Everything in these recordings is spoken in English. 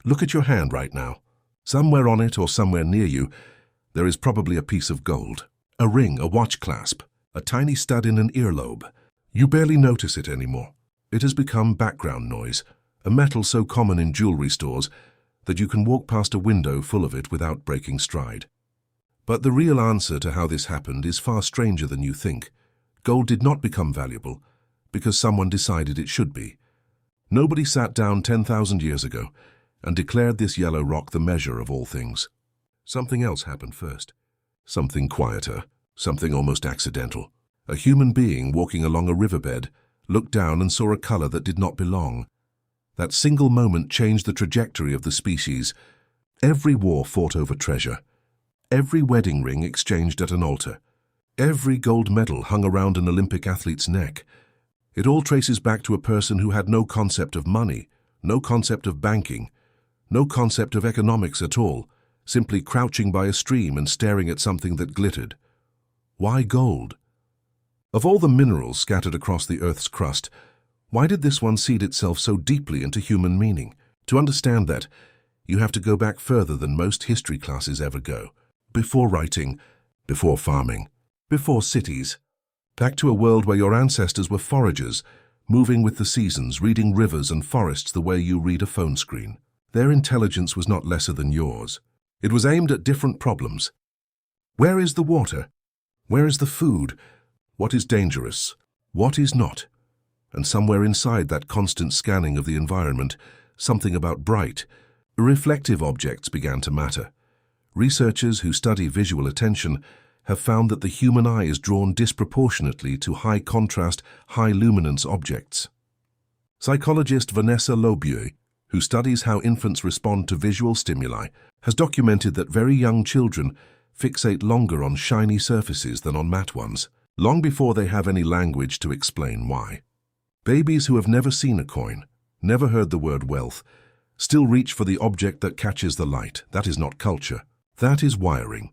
Look at your hand right now. Somewhere on it or somewhere near you, there is probably a piece of gold. A ring, a watch clasp, a tiny stud in an earlobe. You barely notice it anymore. It has become background noise, a metal so common in jewelry stores that you can walk past a window full of it without breaking stride. But the real answer to how this happened is far stranger than you think. Gold did not become valuable because someone decided it should be. Nobody sat down 10,000 years ago and declared this yellow rock the measure of all things. Something else happened first. Something quieter, something almost accidental. A human being walking along a riverbed looked down and saw a color that did not belong. That single moment changed the trajectory of the species. Every war fought over treasure. Every wedding ring exchanged at an altar. Every gold medal hung around an Olympic athlete's neck. It all traces back to a person who had no concept of money, no concept of banking, no concept of economics at all, simply crouching by a stream and staring at something that glittered. Why gold? Of all the minerals scattered across the Earth's crust, why did this one seed itself so deeply into human meaning? To understand that, you have to go back further than most history classes ever go. Before writing, before farming, before cities. Back to a world where your ancestors were foragers, moving with the seasons, reading rivers and forests the way you read a phone screen. Their intelligence was not lesser than yours. It was aimed at different problems. Where is the water? Where is the food? What is dangerous? What is not? And somewhere inside that constant scanning of the environment, something about bright, reflective objects began to matter. Researchers who study visual attention have found that the human eye is drawn disproportionately to high-contrast, high-luminance objects. Psychologist Vanessa Lobuy, who studies how infants respond to visual stimuli, has documented that very young children fixate longer on shiny surfaces than on matte ones, long before they have any language to explain why. Babies who have never seen a coin, never heard the word wealth, still reach for the object that catches the light. That is not culture. That is wiring.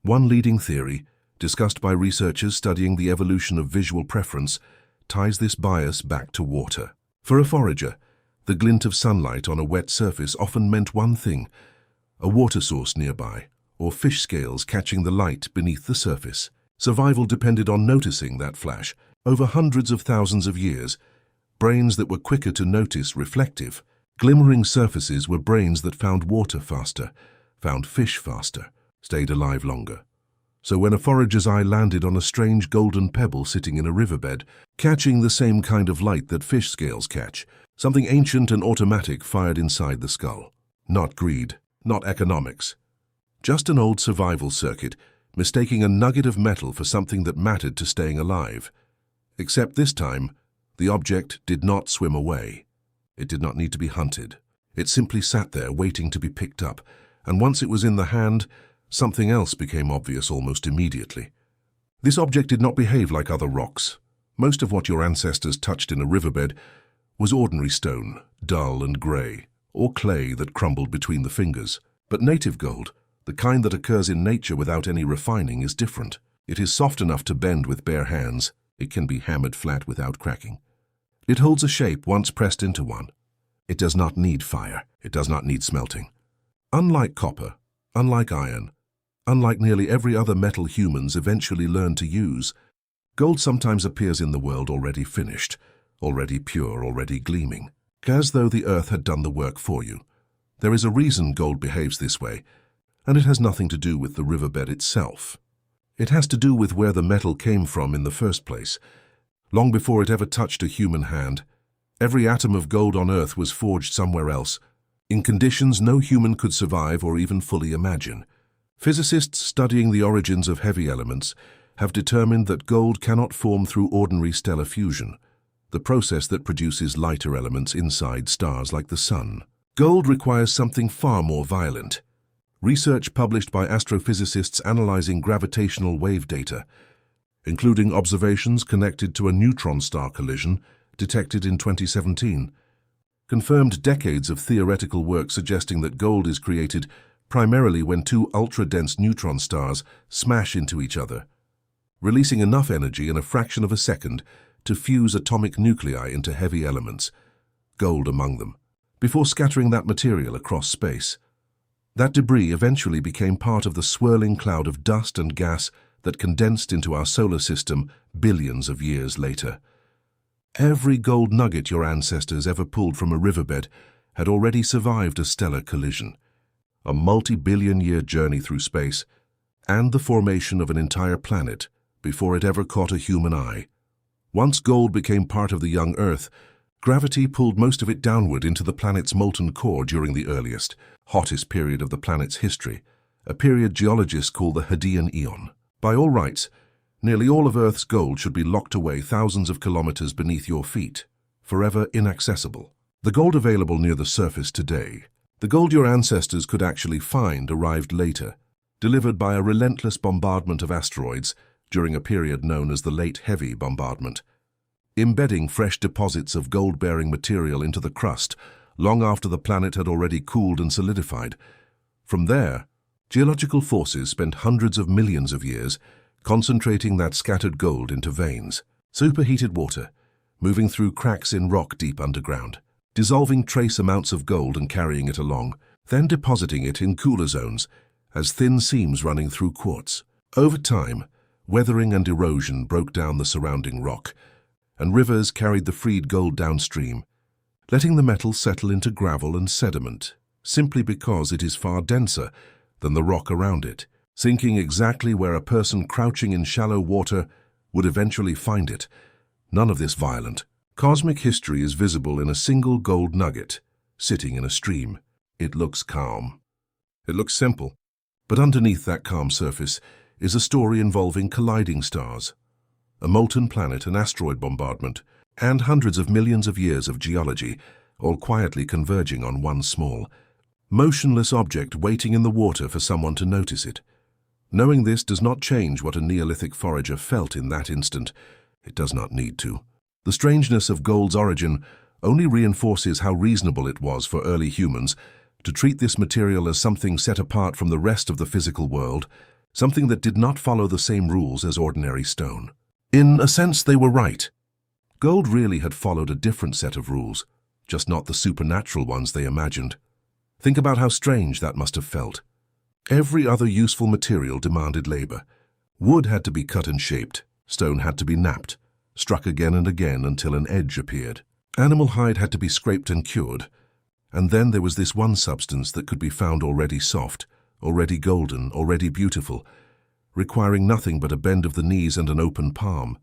One leading theory, discussed by researchers studying the evolution of visual preference, ties this bias back to water. For a forager, the glint of sunlight on a wet surface often meant one thing: a water source nearby, or fish scales catching the light beneath the surface. Survival depended on noticing that flash. Over hundreds of thousands of years, brains that were quicker to notice reflective, glimmering surfaces were brains that found water faster, found fish faster, stayed alive longer. So when a forager's eye landed on a strange golden pebble sitting in a riverbed, catching the same kind of light that fish scales catch, something ancient and automatic fired inside the skull. Not greed, not economics. Just an old survival circuit, mistaking a nugget of metal for something that mattered to staying alive. Except this time, the object did not swim away. It did not need to be hunted. It simply sat there waiting to be picked up, and once it was in the hand, something else became obvious almost immediately. This object did not behave like other rocks. Most of what your ancestors touched in a riverbed was ordinary stone, dull and grey, or clay that crumbled between the fingers. But native gold, the kind that occurs in nature without any refining, is different. It is soft enough to bend with bare hands. It can be hammered flat without cracking. It holds a shape once pressed into one. It does not need fire. It does not need smelting. Unlike copper, unlike iron, unlike nearly every other metal humans eventually learn to use, gold sometimes appears in the world already finished, already pure, already gleaming, as though the earth had done the work for you. There is a reason gold behaves this way, and it has nothing to do with the riverbed itself. It has to do with where the metal came from in the first place. Long before it ever touched a human hand, every atom of gold on Earth was forged somewhere else, in conditions no human could survive or even fully imagine. Physicists studying the origins of heavy elements have determined that gold cannot form through ordinary stellar fusion, the process that produces lighter elements inside stars like the Sun. Gold requires something far more violent. Research published by astrophysicists analyzing gravitational wave data, including observations connected to a neutron star collision detected in 2017, confirmed decades of theoretical work suggesting that gold is created primarily when two ultra-dense neutron stars smash into each other, releasing enough energy in a fraction of a second to fuse atomic nuclei into heavy elements, gold among them. before scattering that material across space. That debris eventually became part of the swirling cloud of dust and gas that condensed into our solar system billions of years later. Every gold nugget your ancestors ever pulled from a riverbed had already survived a stellar collision, a multi-billion-year journey through space, and the formation of an entire planet before it ever caught a human eye. Once gold became part of the young Earth, gravity pulled most of it downward into the planet's molten core during the earliest, hottest period of the planet's history, a period geologists call the Hadean Eon. By all rights, nearly all of Earth's gold should be locked away thousands of kilometers beneath your feet, forever inaccessible. The gold available near the surface today, the gold your ancestors could actually find, arrived later, delivered by a relentless bombardment of asteroids during a period known as the Late Heavy Bombardment, embedding fresh deposits of gold-bearing material into the crust long after the planet had already cooled and solidified. From there, geological forces spent hundreds of millions of years concentrating that scattered gold into veins, superheated water, moving through cracks in rock deep underground, dissolving trace amounts of gold and carrying it along, then depositing it in cooler zones as thin seams running through quartz. Over time, weathering and erosion broke down the surrounding rock, and rivers carried the freed gold downstream, letting the metal settle into gravel and sediment, simply because it is far denser than the rock around it, sinking exactly where a person crouching in shallow water would eventually find it. None of this violent, cosmic history is visible in a single gold nugget, sitting in a stream. It looks calm. It looks simple, but underneath that calm surface is a story involving colliding stars, a molten planet, an asteroid bombardment, and hundreds of millions of years of geology, all quietly converging on one small, motionless object waiting in the water for someone to notice it. Knowing this does not change what a Neolithic forager felt in that instant. It does not need to. The strangeness of gold's origin only reinforces how reasonable it was for early humans to treat this material as something set apart from the rest of the physical world, something that did not follow the same rules as ordinary stone. In a sense, they were right. Gold really had followed a different set of rules, just not the supernatural ones they imagined. Think about how strange that must have felt. Every other useful material demanded labor. Wood had to be cut and shaped, stone had to be knapped, struck again and again until an edge appeared. Animal hide had to be scraped and cured. And then there was this one substance that could be found already soft, already golden, already beautiful, requiring nothing but a bend of the knees and an open palm.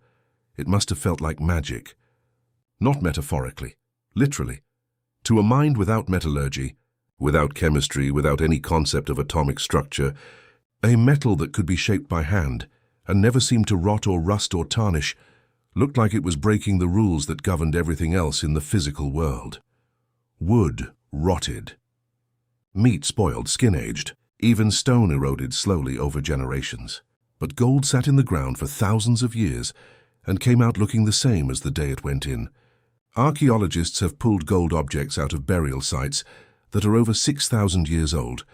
It must have felt like magic. Not metaphorically, literally. To a mind without metallurgy, without chemistry, without any concept of atomic structure, a metal that could be shaped by hand and never seemed to rot or rust or tarnish looked like it was breaking the rules that governed everything else in the physical world. Wood rotted. Meat spoiled, skin aged. Even stone eroded slowly over generations. But gold sat in the ground for thousands of years and came out looking the same as the day it went in. Archaeologists have pulled gold objects out of burial sites that are over 6,000 years old,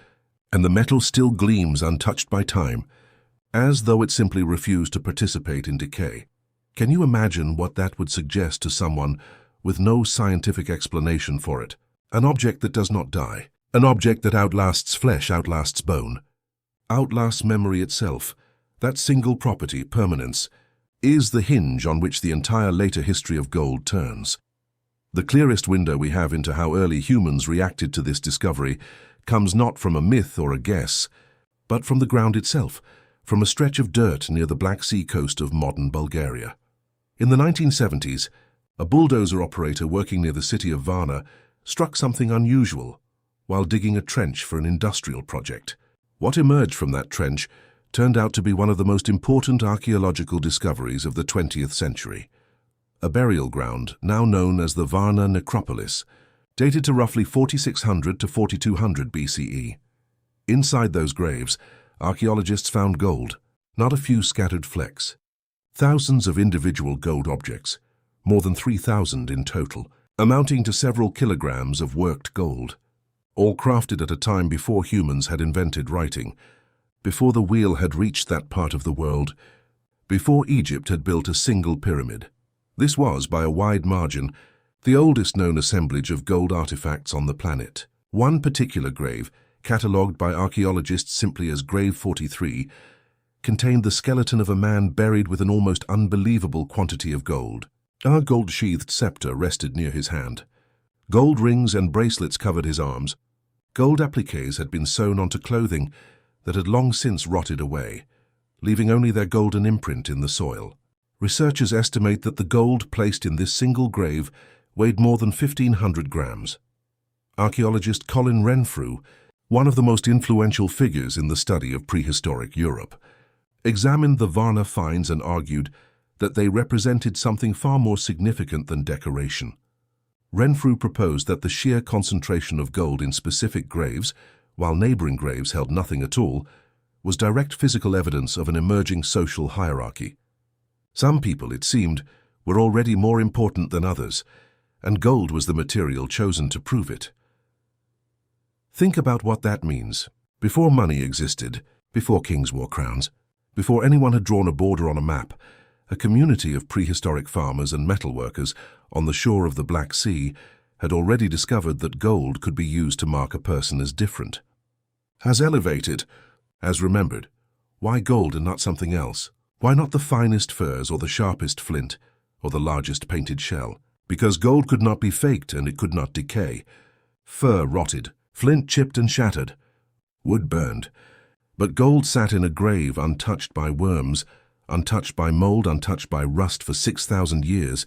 and the metal still gleams untouched by time, as though it simply refused to participate in decay. Can you imagine what that would suggest to someone with no scientific explanation for it? An object that does not die. An object that outlasts flesh, outlasts bone, outlasts memory itself. That single property, permanence, is the hinge on which the entire later history of gold turns. The clearest window we have into how early humans reacted to this discovery comes not from a myth or a guess, but from the ground itself, from a stretch of dirt near the Black Sea coast of modern Bulgaria. In the 1970s, a bulldozer operator working near the city of Varna struck something unusual while digging a trench for an industrial project. What emerged from that trench turned out to be one of the most important archaeological discoveries of the 20th century. A burial ground now known as the Varna Necropolis, dated to roughly 4600 to 4200 BCE. Inside those graves, archaeologists found gold, not a few scattered flecks. Thousands of individual gold objects, more than 3,000 in total, amounting to several kilograms of worked gold. All crafted at a time before humans had invented writing, before the wheel had reached that part of the world, before Egypt had built a single pyramid. This was, by a wide margin, the oldest known assemblage of gold artifacts on the planet. One particular grave, catalogued by archaeologists simply as Grave 43, contained the skeleton of a man buried with an almost unbelievable quantity of gold. A gold-sheathed scepter rested near his hand. Gold rings and bracelets covered his arms. Gold appliques had been sewn onto clothing that had long since rotted away, leaving only their golden imprint in the soil. Researchers estimate that the gold placed in this single grave weighed more than 1,500 grams. Archaeologist Colin Renfrew, one of the most influential figures in the study of prehistoric Europe, examined the Varna finds and argued that they represented something far more significant than decoration. Renfrew proposed that the sheer concentration of gold in specific graves, while neighboring graves held nothing at all, was direct physical evidence of an emerging social hierarchy. Some people, it seemed, were already more important than others, and gold was the material chosen to prove it. Think about what that means. Before money existed, before kings wore crowns, before anyone had drawn a border on a map, a community of prehistoric farmers and metalworkers on the shore of the Black Sea had already discovered that gold could be used to mark a person as different. As elevated, as remembered. Why gold and not something else? Why not the finest furs or the sharpest flint or the largest painted shell? Because gold could not be faked and it could not decay. Fur rotted, flint chipped and shattered, wood burned. But gold sat in a grave untouched by worms, untouched by mold, untouched by rust for 6,000 years,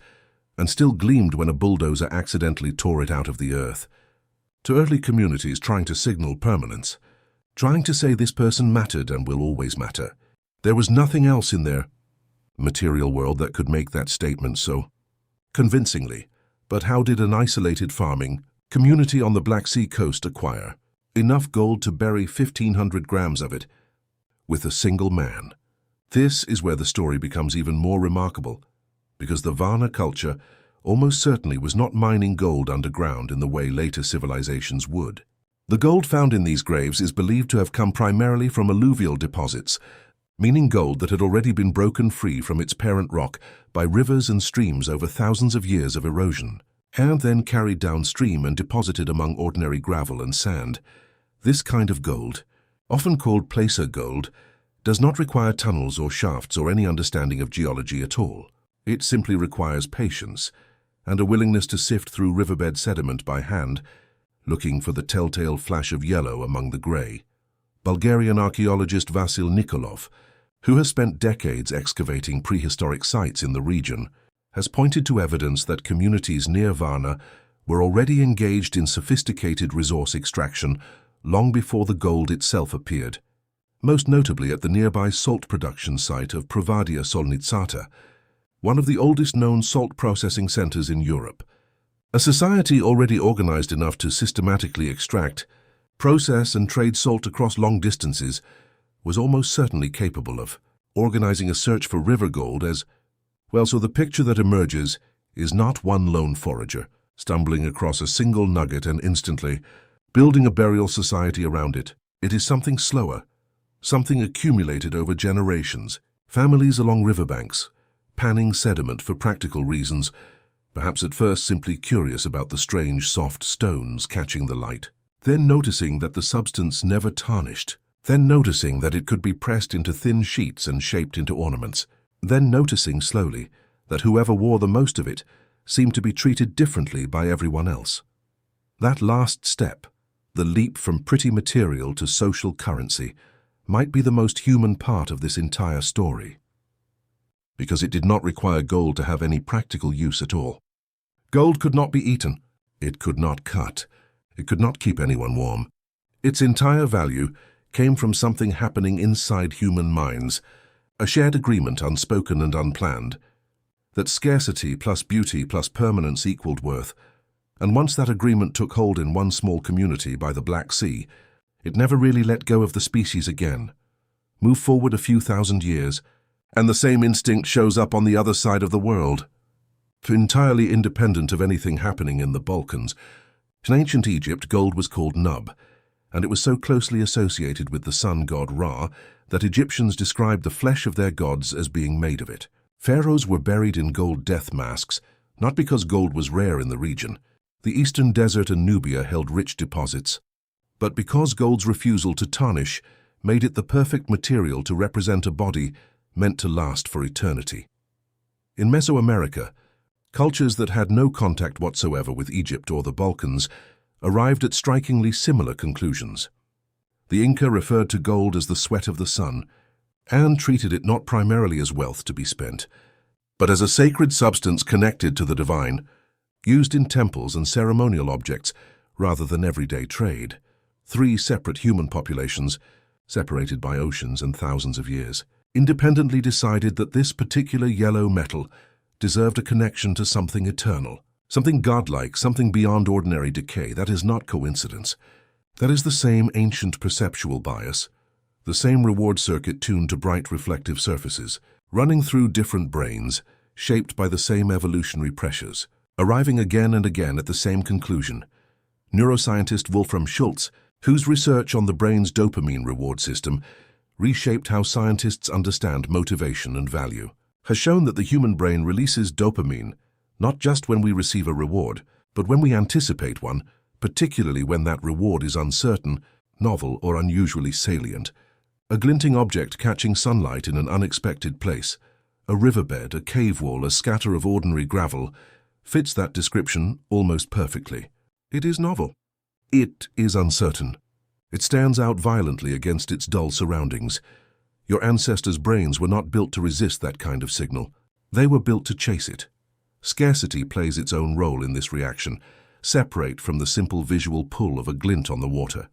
and still gleamed when a bulldozer accidentally tore it out of the earth. To early communities trying to signal permanence, trying to say this person mattered and will always matter, there was nothing else in their material world that could make that statement so convincingly. But how did an isolated farming community on the Black Sea coast acquire enough gold to bury 1,500 grams of it with a single man? This is where the story becomes even more remarkable, because the Varna culture almost certainly was not mining gold underground in the way later civilizations would. The gold found in these graves is believed to have come primarily from alluvial deposits, meaning gold that had already been broken free from its parent rock by rivers and streams over thousands of years of erosion, and then carried downstream and deposited among ordinary gravel and sand. This kind of gold, often called placer gold, does not require tunnels or shafts or any understanding of geology at all. It simply requires patience and a willingness to sift through riverbed sediment by hand, looking for the telltale flash of yellow among the grey. Bulgarian archaeologist Vasil Nikolov, who has spent decades excavating prehistoric sites in the region, has pointed to evidence that communities near Varna were already engaged in sophisticated resource extraction long before the gold itself appeared, most notably at the nearby salt production site of Provadia Solnitsata, one of the oldest known salt processing centers in Europe. A society already organized enough to systematically extract, process and trade salt across long distances was almost certainly capable of organizing a search for river gold as well. So the picture that emerges is not one lone forager stumbling across a single nugget and instantly building a burial society around it. It is something slower, something accumulated over generations, families along riverbanks, panning sediment for practical reasons, perhaps at first simply curious about the strange soft stones catching the light, then noticing that the substance never tarnished, then noticing that it could be pressed into thin sheets and shaped into ornaments, then noticing slowly that whoever wore the most of it seemed to be treated differently by everyone else. That last step, the leap from pretty material to social currency, might be the most human part of this entire story, because it did not require gold to have any practical use at all. Gold could not be eaten, it could not cut, it could not keep anyone warm. Its entire value came from something happening inside human minds, a shared agreement, unspoken and unplanned, that scarcity plus beauty plus permanence equaled worth. And once that agreement took hold in one small community by the Black Sea, it never really let go of the species again. Move forward a few thousand years, and the same instinct shows up on the other side of the world. Entirely independent of anything happening in the Balkans, in ancient Egypt, gold was called nub, and it was so closely associated with the sun god Ra that Egyptians described the flesh of their gods as being made of it. Pharaohs were buried in gold death masks, not because gold was rare in the region. The eastern desert and Nubia held rich deposits, but because gold's refusal to tarnish made it the perfect material to represent a body meant to last for eternity. In Mesoamerica, cultures that had no contact whatsoever with Egypt or the Balkans arrived at strikingly similar conclusions. The Inca referred to gold as the sweat of the sun and treated it not primarily as wealth to be spent, but as a sacred substance connected to the divine, used in temples and ceremonial objects rather than everyday trade. Three separate human populations, separated by oceans and thousands of years, independently decided that this particular yellow metal deserved a connection to something eternal, something godlike, something beyond ordinary decay. That is not coincidence. That is the same ancient perceptual bias, the same reward circuit tuned to bright reflective surfaces, running through different brains, shaped by the same evolutionary pressures, arriving again and again at the same conclusion. Neuroscientist Wolfram Schultz, whose research on the brain's dopamine reward system reshaped how scientists understand motivation and value, has shown that the human brain releases dopamine not just when we receive a reward, but when we anticipate one, particularly when that reward is uncertain, novel, or unusually salient. A glinting object catching sunlight in an unexpected place, a riverbed, a cave wall, a scatter of ordinary gravel, fits that description almost perfectly. It is novel. It is uncertain. It stands out violently against its dull surroundings. Your ancestors' brains were not built to resist that kind of signal. They were built to chase it. Scarcity plays its own role in this reaction, separate from the simple visual pull of a glint on the water.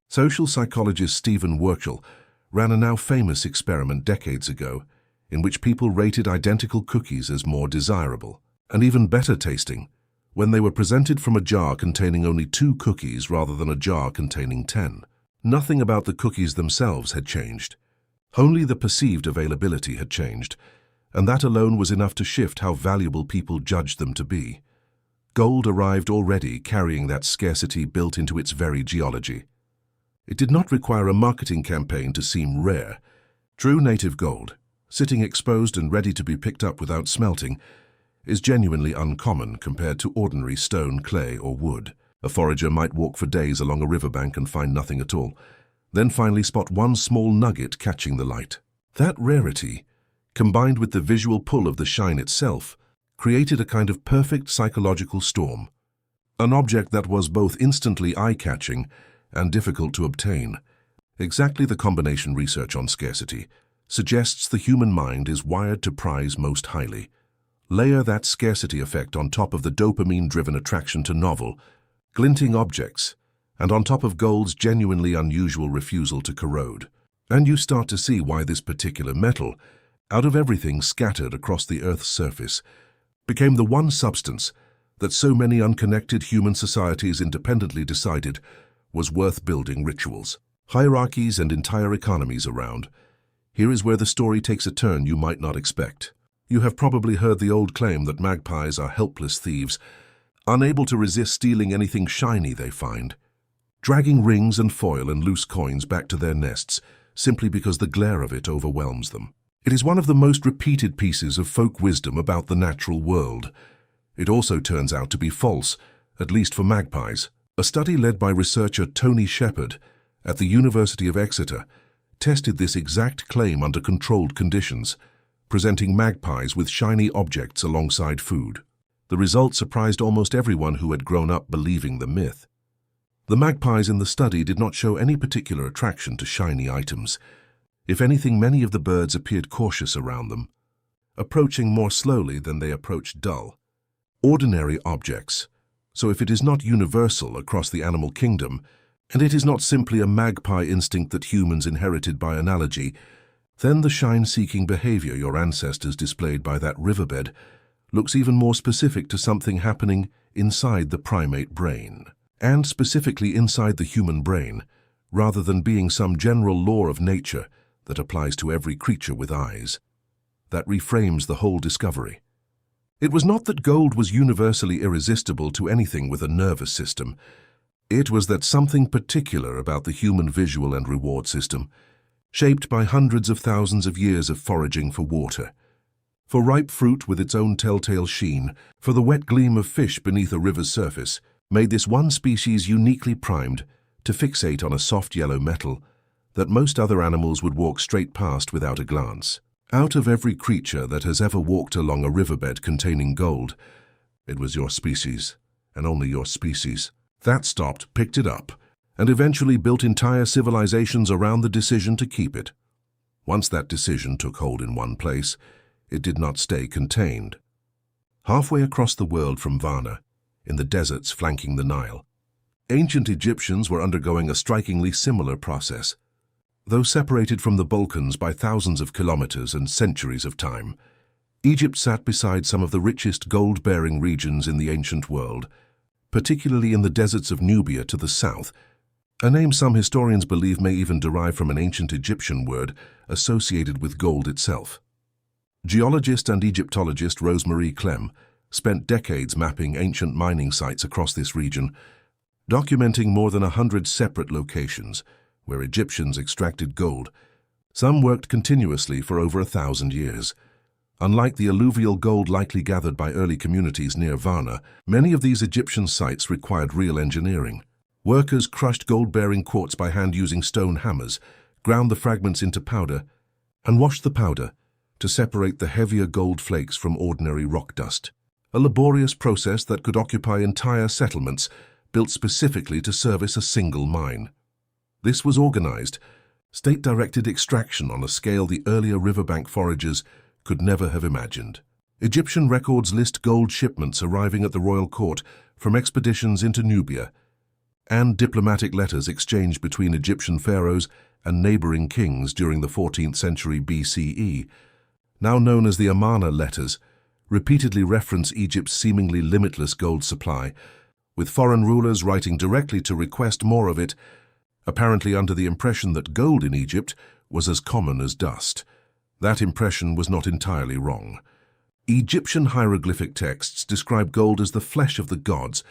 Social psychologist Stephen Werkle ran a now famous experiment decades ago in which people rated identical cookies as more desirable and even better tasting when they were presented from a jar containing only 2 cookies rather than a jar containing 10. Nothing about the cookies themselves had changed. Only the perceived availability had changed, and that alone was enough to shift how valuable people judged them to be. Gold arrived already carrying that scarcity built into its very geology. It did not require a marketing campaign to seem rare. True native gold, sitting exposed and ready to be picked up without smelting, is genuinely uncommon compared to ordinary stone, clay, or wood. A forager might walk for days along a riverbank and find nothing at all, then finally spot one small nugget catching the light. That rarity, combined with the visual pull of the shine itself, created a kind of perfect psychological storm. An object that was both instantly eye-catching and difficult to obtain. Exactly the combination research on scarcity suggests the human mind is wired to prize most highly. Layer that scarcity effect on top of the dopamine-driven attraction to novel, glinting objects, and on top of gold's genuinely unusual refusal to corrode, and you start to see why this particular metal, out of everything scattered across the Earth's surface, became the one substance that so many unconnected human societies independently decided was worth building rituals, hierarchies, and entire economies around. Here is where the story takes a turn you might not expect. You have probably heard the old claim that magpies are helpless thieves, unable to resist stealing anything shiny they find, dragging rings and foil and loose coins back to their nests simply because the glare of it overwhelms them. It is one of the most repeated pieces of folk wisdom about the natural world. It also turns out to be false, at least for magpies. A study led by researcher Tony Shepard at the University of Exeter tested this exact claim under controlled conditions, presenting magpies with shiny objects alongside food. The results surprised almost everyone who had grown up believing the myth. The magpies in the study did not show any particular attraction to shiny items. If anything, many of the birds appeared cautious around them, approaching more slowly than they approached dull, ordinary objects. So if it is not universal across the animal kingdom, and it is not simply a magpie instinct that humans inherited by analogy, then the shine-seeking behavior your ancestors displayed by that riverbed looks even more specific to something happening inside the primate brain, and specifically inside the human brain, rather than being some general law of nature that applies to every creature with eyes. That reframes the whole discovery. It was not that gold was universally irresistible to anything with a nervous system. It was that something particular about the human visual and reward system, shaped by hundreds of thousands of years of foraging for water, For ripe fruit with its own telltale sheen, for the wet gleam of fish beneath a river's surface, made this one species uniquely primed to fixate on a soft yellow metal that most other animals would walk straight past without a glance. Out of every creature that has ever walked along a riverbed containing gold, it was your species, and only your species, that stopped, picked it up, and eventually built entire civilizations around the decision to keep it. Once that decision took hold in one place, it did not stay contained. Halfway across the world from Varna, in the deserts flanking the Nile, ancient Egyptians were undergoing a strikingly similar process. Though separated from the Balkans by thousands of kilometers and centuries of time, Egypt sat beside some of the richest gold-bearing regions in the ancient world, particularly in the deserts of Nubia to the south, a name some historians believe may even derive from an ancient Egyptian word associated with gold itself. Geologist and Egyptologist Rosemarie Clem spent decades mapping ancient mining sites across this region, documenting more than 100 separate locations where Egyptians extracted gold. Some worked continuously for over 1,000 years. Unlike the alluvial gold likely gathered by early communities near Varna, many of these Egyptian sites required real engineering. Workers crushed gold-bearing quartz by hand using stone hammers, ground the fragments into powder, and washed the powder to separate the heavier gold flakes from ordinary rock dust. A laborious process that could occupy entire settlements built specifically to service a single mine. This was organized, state-directed extraction on a scale the earlier riverbank foragers could never have imagined. Egyptian records list gold shipments arriving at the royal court from expeditions into Nubia, and diplomatic letters exchanged between Egyptian pharaohs and neighboring kings during the 14th century BCE, now known as the Amarna letters, repeatedly reference Egypt's seemingly limitless gold supply, with foreign rulers writing directly to request more of it, apparently under the impression that gold in Egypt was as common as dust. That impression was not entirely wrong. Egyptian hieroglyphic texts describe gold as the flesh of the gods,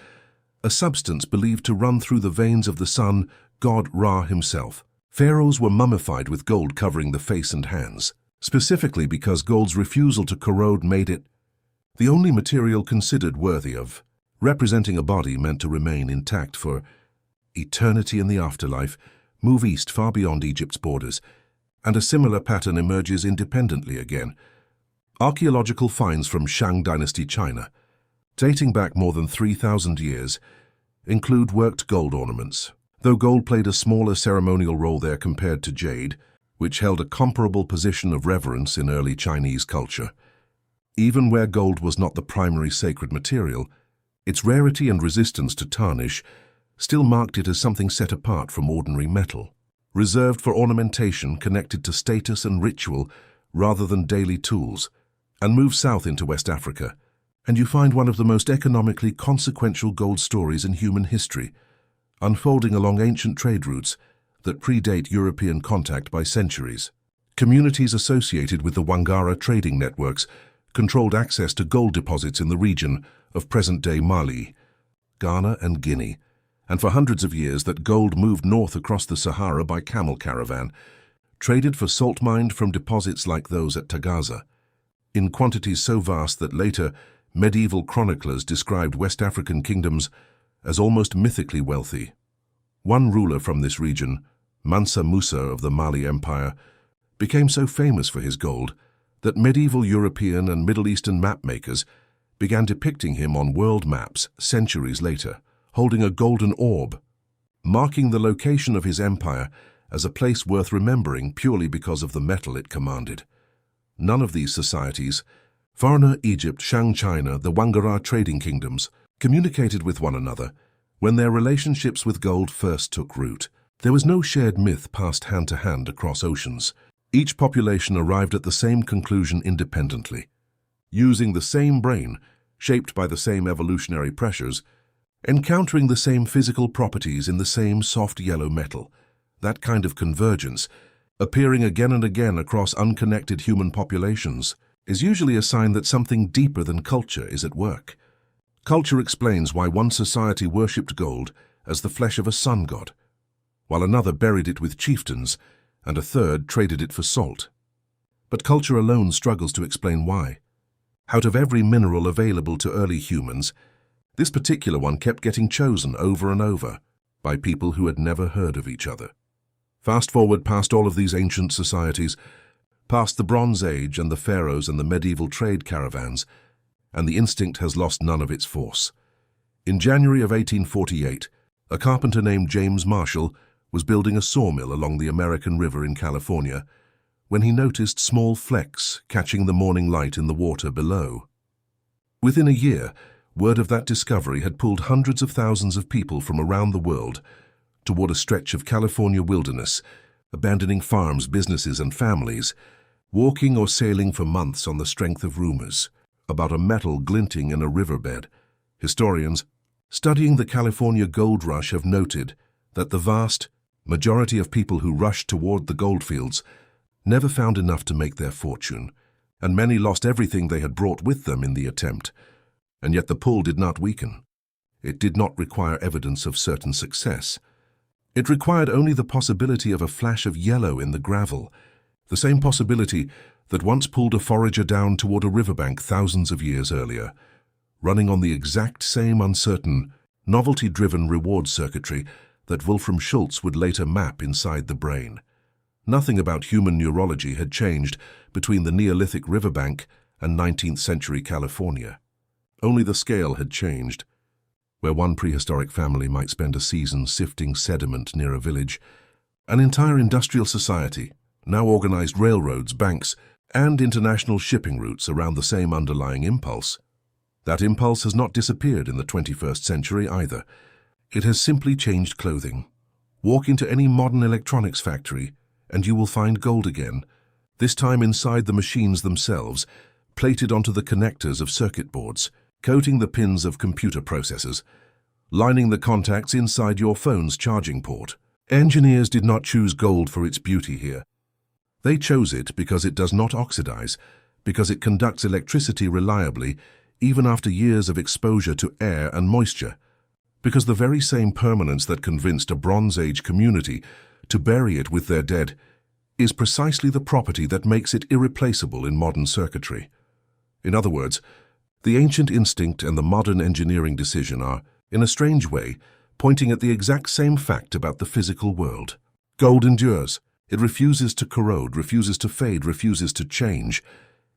a substance believed to run through the veins of the sun, god Ra himself. Pharaohs were mummified with gold covering the face and hands, specifically because gold's refusal to corrode made it the only material considered worthy of representing a body meant to remain intact for eternity in the afterlife. Move east far beyond Egypt's borders, and a similar pattern emerges independently again. Archaeological finds from Shang Dynasty China, dating back more than 3,000 years, include worked gold ornaments, though gold played a smaller ceremonial role there compared to jade, which held a comparable position of reverence in early Chinese culture. Even where gold was not the primary sacred material, its rarity and resistance to tarnish still marked it as something set apart from ordinary metal, reserved for ornamentation connected to status and ritual rather than daily tools. And move south into West Africa, and you find one of the most economically consequential gold stories in human history, unfolding along ancient trade routes that predate European contact by centuries. Communities associated with the Wangara trading networks controlled access to gold deposits in the region of present-day Mali, Ghana, and Guinea, and for hundreds of years that gold moved north across the Sahara by camel caravan, traded for salt mined from deposits like those at Tagaza, in quantities so vast that later medieval chroniclers described West African kingdoms as almost mythically wealthy. One ruler from this region, Mansa Musa of the Mali Empire, became so famous for his gold that medieval European and Middle Eastern mapmakers began depicting him on world maps centuries later, holding a golden orb, marking the location of his empire as a place worth remembering purely because of the metal it commanded. None of these societies, Varna, Egypt, Shang China, the Wangara trading kingdoms, communicated with one another when their relationships with gold first took root. There was no shared myth passed hand to hand across oceans. Each population arrived at the same conclusion independently, using the same brain, shaped by the same evolutionary pressures, encountering the same physical properties in the same soft yellow metal. That kind of convergence, appearing again and again across unconnected human populations, is usually a sign that something deeper than culture is at work. Culture explains why one society worshipped gold as the flesh of a sun god, while another buried it with chieftains, and a third traded it for salt. But culture alone struggles to explain why. Out of every mineral available to early humans, this particular one kept getting chosen over and over by people who had never heard of each other. Fast forward past all of these ancient societies, past the Bronze Age and the pharaohs and the medieval trade caravans, and the instinct has lost none of its force. In January of 1848, a carpenter named James Marshall was building a sawmill along the American River in California when he noticed small flecks catching the morning light in the water below. Within a year, word of that discovery had pulled hundreds of thousands of people from around the world toward a stretch of California wilderness, abandoning farms, businesses, and families, walking or sailing for months on the strength of rumors about a metal glinting in a riverbed. Historians studying the California gold rush have noted that the vast majority of people who rushed toward the goldfields never found enough to make their fortune, and many lost everything they had brought with them in the attempt. And yet the pull did not weaken. It did not require evidence of certain success. It required only the possibility of a flash of yellow in the gravel, the same possibility that once pulled a forager down toward a riverbank thousands of years earlier, running on the exact same uncertain, novelty-driven reward circuitry that Wolfram Schultz would later map inside the brain. Nothing about human neurology had changed between the Neolithic riverbank and 19th century California. Only the scale had changed. Where one prehistoric family might spend a season sifting sediment near a village, an entire industrial society now organized railroads, banks, and international shipping routes around the same underlying impulse. That impulse has not disappeared in the 21st century either. It has simply changed clothing. Walk into any modern electronics factory and you will find gold again, this time inside the machines themselves, plated onto the connectors of circuit boards, coating the pins of computer processors, lining the contacts inside your phone's charging port. Engineers did not choose gold for its beauty here. They chose it because it does not oxidize, because it conducts electricity reliably even after years of exposure to air and moisture, because the very same permanence that convinced a Bronze Age community to bury it with their dead is precisely the property that makes it irreplaceable in modern circuitry. In other words, the ancient instinct and the modern engineering decision are, in a strange way, pointing at the exact same fact about the physical world. Gold endures. It refuses to corrode, refuses to fade, refuses to change,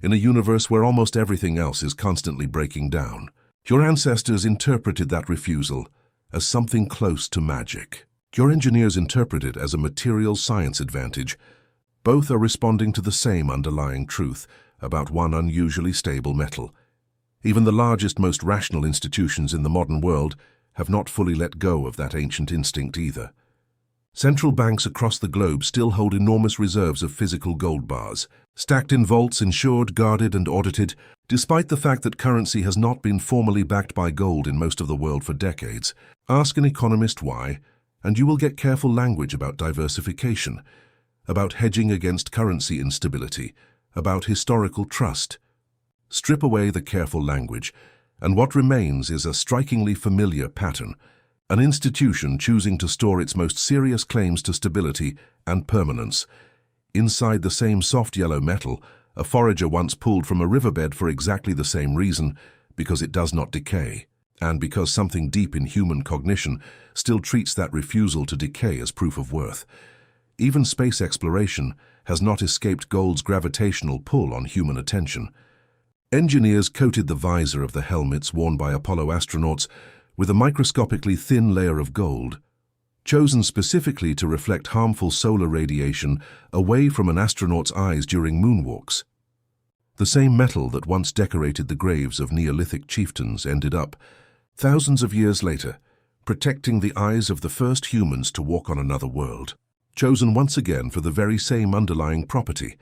in a universe where almost everything else is constantly breaking down. Your ancestors interpreted that refusal as something close to magic. Your engineers interpret it as a material science advantage. Both are responding to the same underlying truth about one unusually stable metal. Even the largest, most rational institutions in the modern world have not fully let go of that ancient instinct either. Central banks across the globe still hold enormous reserves of physical gold bars, stacked in vaults, insured, guarded, and audited, despite the fact that currency has not been formally backed by gold in most of the world for decades. Ask an economist why, and you will get careful language about diversification, about hedging against currency instability, about historical trust. Strip away the careful language, and what remains is a strikingly familiar pattern, an institution choosing to store its most serious claims to stability and permanence. Inside the same soft yellow metal, a forager once pulled from a riverbed for exactly the same reason, because it does not decay, and because something deep in human cognition still treats that refusal to decay as proof of worth. Even space exploration has not escaped gold's gravitational pull on human attention. Engineers coated the visor of the helmets worn by Apollo astronauts with a microscopically thin layer of gold, chosen specifically to reflect harmful solar radiation away from an astronaut's eyes during moonwalks. The same metal that once decorated the graves of Neolithic chieftains ended up, thousands of years later, protecting the eyes of the first humans to walk on another world, chosen once again for the very same underlying property,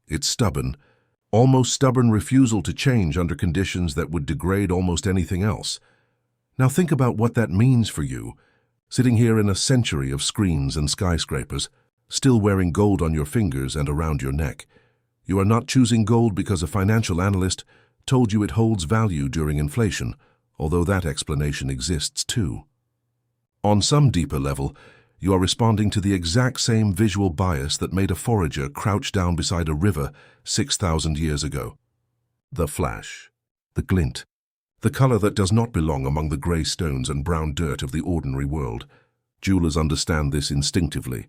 its stubborn, almost stubborn refusal to change under conditions that would degrade almost anything else. Now think about what that means for you, sitting here in a century of screens and skyscrapers, still wearing gold on your fingers and around your neck. You are not choosing gold because a financial analyst told you it holds value during inflation, although that explanation exists too. On some deeper level, you are responding to the exact same visual bias that made a forager crouch down beside a river 6,000 years ago. The flash. the glint. The color that does not belong among the grey stones and brown dirt of the ordinary world. Jewelers understand this instinctively,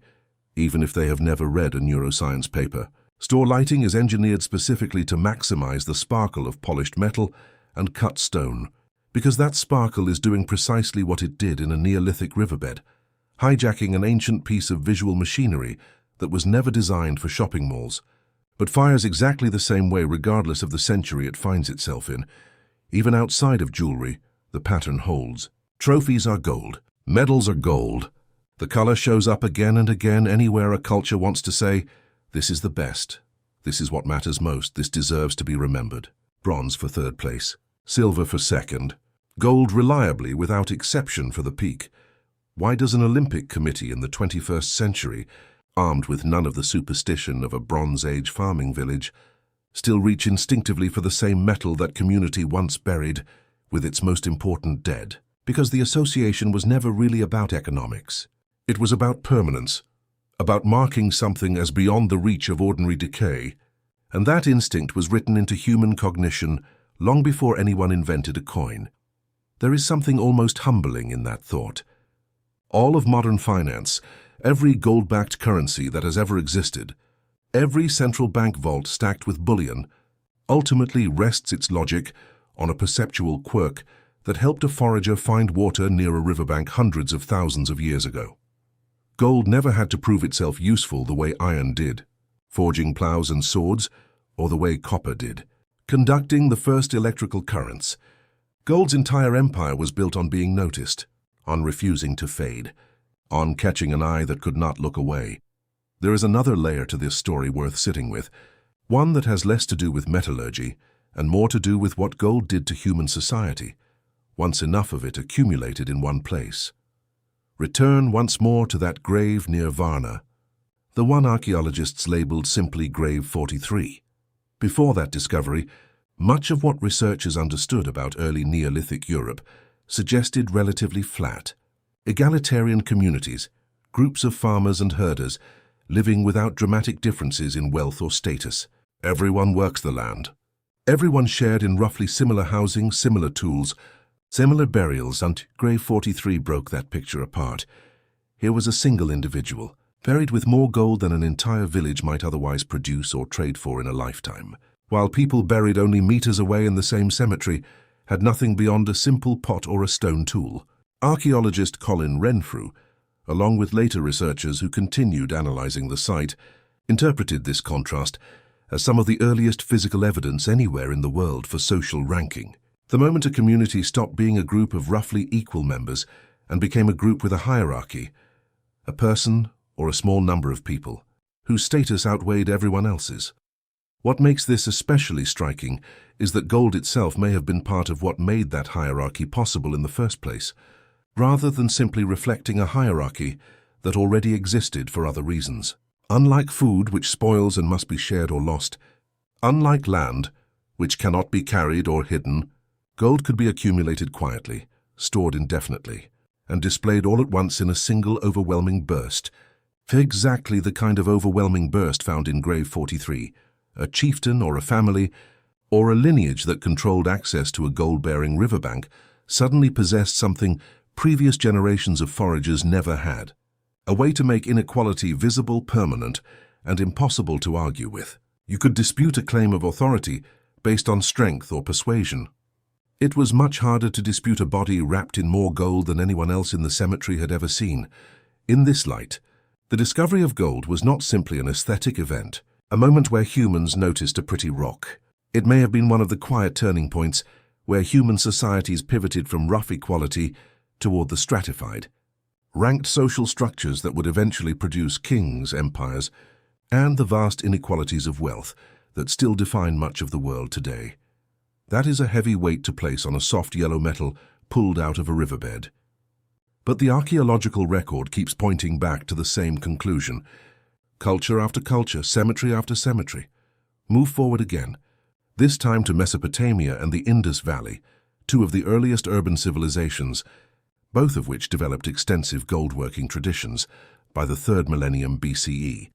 even if they have never read a neuroscience paper. Store lighting is engineered specifically to maximize the sparkle of polished metal and cut stone, because that sparkle is doing precisely what it did in a Neolithic riverbed, hijacking an ancient piece of visual machinery that was never designed for shopping malls, but fires exactly the same way regardless of the century it finds itself in. Even outside of jewelry, the pattern holds. Trophies are gold. Medals are gold. The color shows up again and again anywhere a culture wants to say, this is the best. This is what matters most. This deserves to be remembered. Bronze for third place. Silver for second. Gold reliably without exception for the peak. Why does an Olympic committee in the 21st century, armed with none of the superstition of a Bronze Age farming village, still reach instinctively for the same metal that community once buried with its most important dead? Because the association was never really about economics. It was about permanence, about marking something as beyond the reach of ordinary decay, and that instinct was written into human cognition long before anyone invented a coin. There is something almost humbling in that thought. All of modern finance, every gold-backed currency that has ever existed, every central bank vault stacked with bullion, ultimately rests its logic on a perceptual quirk that helped a forager find water near a riverbank hundreds of thousands of years ago. Gold never had to prove itself useful the way iron did, forging plows and swords, or the way copper did, conducting the first electrical currents. Gold's entire empire was built on being noticed, on refusing to fade, on catching an eye that could not look away. There is another layer to this story worth sitting with, one that has less to do with metallurgy and more to do with what gold did to human society, once enough of it accumulated in one place. Return once more to that grave near Varna, the one archaeologists labeled simply Grave 43. Before that discovery, much of what researchers understood about early Neolithic Europe suggested relatively flat, egalitarian communities, groups of farmers and herders, living without dramatic differences in wealth or status. Everyone works the land. Everyone shared in roughly similar housing, similar tools, similar burials, and Grave 43 broke that picture apart. Here was a single individual, buried with more gold than an entire village might otherwise produce or trade for in a lifetime, while people buried only meters away in the same cemetery had nothing beyond a simple pot or a stone tool. Archaeologist Colin Renfrew, along with later researchers who continued analyzing the site, interpreted this contrast as some of the earliest physical evidence anywhere in the world for social ranking. The moment a community stopped being a group of roughly equal members and became a group with a hierarchy, a person or a small number of people whose status outweighed everyone else's. What makes this especially striking is that gold itself may have been part of what made that hierarchy possible in the first place, rather than simply reflecting a hierarchy that already existed for other reasons. Unlike food, which spoils and must be shared or lost, unlike land, which cannot be carried or hidden, gold could be accumulated quietly, stored indefinitely, and displayed all at once in a single overwhelming burst. Exactly the kind of overwhelming burst found in Grave 43, a chieftain or a family, or a lineage that controlled access to a gold-bearing riverbank, suddenly possessed something previous generations of foragers never had. A way to make inequality visible, permanent, and impossible to argue with. You could dispute a claim of authority based on strength or persuasion. It was much harder to dispute a body wrapped in more gold than anyone else in the cemetery had ever seen. In this light, the discovery of gold was not simply an aesthetic event, a moment where humans noticed a pretty rock. It may have been one of the quiet turning points where human societies pivoted from rough equality toward the stratified, ranked social structures that would eventually produce kings, empires, and the vast inequalities of wealth that still define much of the world today. That is a heavy weight to place on a soft yellow metal pulled out of a riverbed. But the archaeological record keeps pointing back to the same conclusion. Culture after culture, cemetery after cemetery. Move forward again, this time to Mesopotamia and the Indus Valley, two of the earliest urban civilizations, both of which developed extensive gold-working traditions by the 3rd millennium BCE.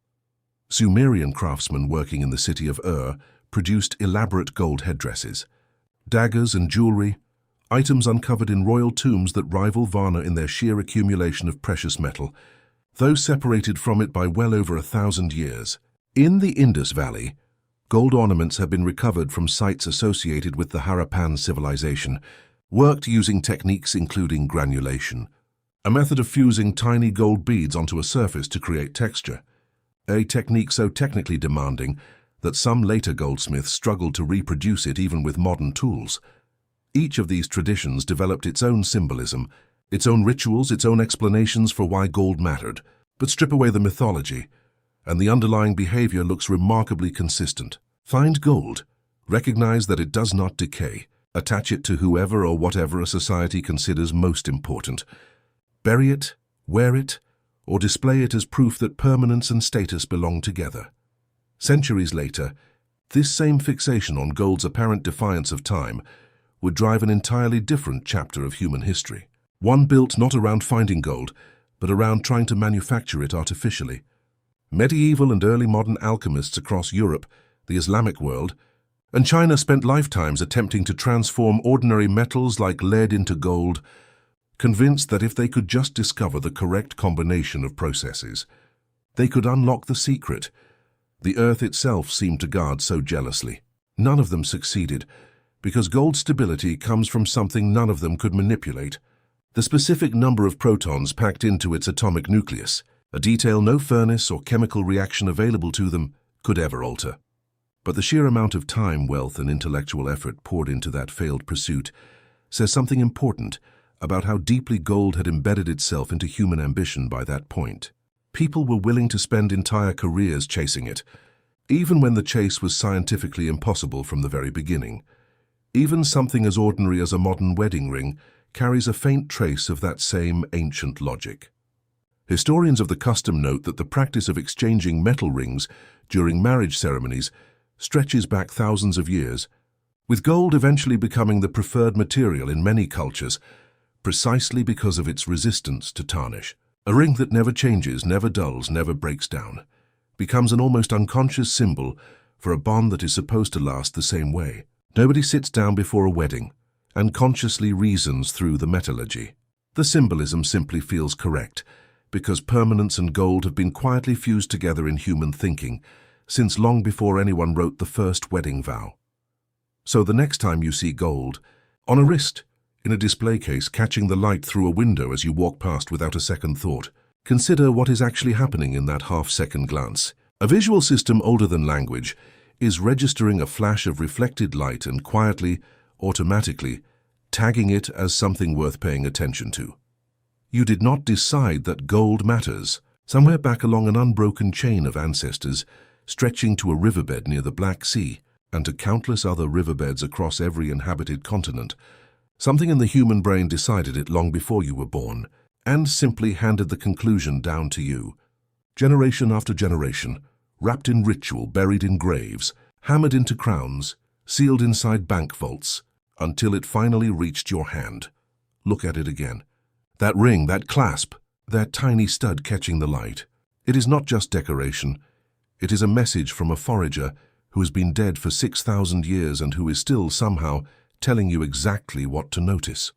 Sumerian craftsmen working in the city of Ur produced elaborate gold headdresses, daggers and jewelry, items uncovered in royal tombs that rival Varna in their sheer accumulation of precious metal, though separated from it by well over 1,000 years. In the Indus Valley, gold ornaments have been recovered from sites associated with the Harappan civilization, worked using techniques including granulation, a method of fusing tiny gold beads onto a surface to create texture, a technique so technically demanding that some later goldsmiths struggled to reproduce it even with modern tools. Each of these traditions developed its own symbolism, its own rituals, its own explanations for why gold mattered. But strip away the mythology, and the underlying behavior looks remarkably consistent. Find gold, recognize that it does not decay, attach it to whoever or whatever a society considers most important. Bury it, wear it, or display it as proof that permanence and status belong together. Centuries later, this same fixation on gold's apparent defiance of time would drive an entirely different chapter of human history. One built not around finding gold, but around trying to manufacture it artificially. Medieval and early modern alchemists across Europe, the Islamic world, and China spent lifetimes attempting to transform ordinary metals like lead into gold, convinced that if they could just discover the correct combination of processes, they could unlock the secret the earth itself seemed to guard so jealously. None of them succeeded, because gold's stability comes from something none of them could manipulate: the specific number of protons packed into its atomic nucleus, a detail no furnace or chemical reaction available to them could ever alter. But the sheer amount of time, wealth, and intellectual effort poured into that failed pursuit says something important about how deeply gold had embedded itself into human ambition by that point. People were willing to spend entire careers chasing it, even when the chase was scientifically impossible from the very beginning. Even something as ordinary as a modern wedding ring carries a faint trace of that same ancient logic. Historians of the custom note that the practice of exchanging metal rings during marriage ceremonies stretches back thousands of years, with gold eventually becoming the preferred material in many cultures, precisely because of its resistance to tarnish. A ring that never changes, never dulls, never breaks down, becomes an almost unconscious symbol for a bond that is supposed to last the same way. Nobody sits down before a wedding and consciously reasons through the metallurgy. The symbolism simply feels correct, because permanence and gold have been quietly fused together in human thinking since long before anyone wrote the first wedding vow. So the next time you see gold, on a wrist, in a display case, catching the light through a window as you walk past without a second thought, consider what is actually happening in that half-second glance. A visual system older than language is registering a flash of reflected light and quietly, automatically, tagging it as something worth paying attention to. You did not decide that gold matters. Somewhere back along an unbroken chain of ancestors, stretching to a riverbed near the Black Sea and to countless other riverbeds across every inhabited continent, something in the human brain decided it long before you were born, and simply handed the conclusion down to you. Generation after generation, wrapped in ritual, buried in graves, hammered into crowns, sealed inside bank vaults, until it finally reached your hand. Look at it again. That ring, that clasp, that tiny stud catching the light. It is not just decoration. It is a message from a forager who has been dead for 6,000 years and who is still somehow telling you exactly what to notice.